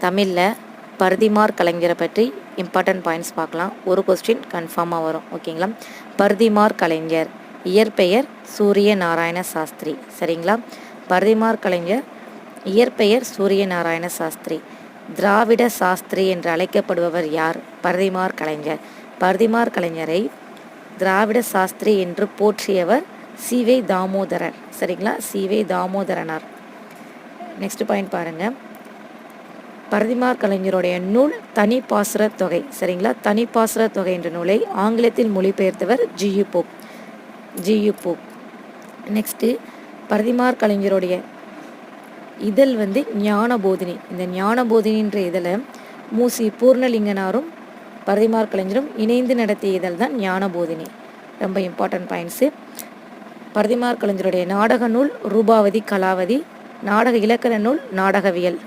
தமிழில் பர்திமார் கலைஞரை பற்றி இம்பார்ட்டன்ட் பாயிண்ட்ஸ் பார்க்கலாம். ஒரு கொஸ்டின் கன்ஃபார்மாக வரும். ஓகேங்களா? பர்திமார் கலைஞர் இயற்பெயர் சூரிய நாராயண சாஸ்திரி. சரிங்களா? பர்திமார் கலைஞர் இயற்பெயர் சூரிய நாராயண சாஸ்திரி. திராவிட சாஸ்திரி என்று அழைக்கப்படுபவர் யார்? பர்திமார் கலைஞர். பர்திமார் கலைஞரை திராவிட சாஸ்திரி என்று போற்றியவர் சி.வே. தாமோதரர். சரிங்களா? சி.வே. தாமோதரனார். நெக்ஸ்ட் பாயிண்ட் பாருங்கள். பர்திமார் கலைஞருடைய நூல் தனிப்பாசுர தொகை. சரிங்களா? தனிப்பாசுர தொகை என்ற நூலை ஆங்கிலத்தில் மொழிபெயர்த்தவர் ஜி.யு. போப். நெக்ஸ்ட்டு பர்திமார் கலைஞருடைய இதழ் ஞானபோதினி. இந்த ஞானபோதினின்ற இதழை மூசி பூர்ணலிங்கனாரும் பர்திமார் கலைஞரும் இணைந்து நடத்திய இதழ் தான் ஞானபோதினி. ரொம்ப இம்பார்ட்டன்ட் பாயிண்ட்ஸு. பர்திமார் கலைஞருடைய நாடக நூல் ரூபாவதி கலாவதி. நாடக இலக்கண நூல் நாடகவியல்.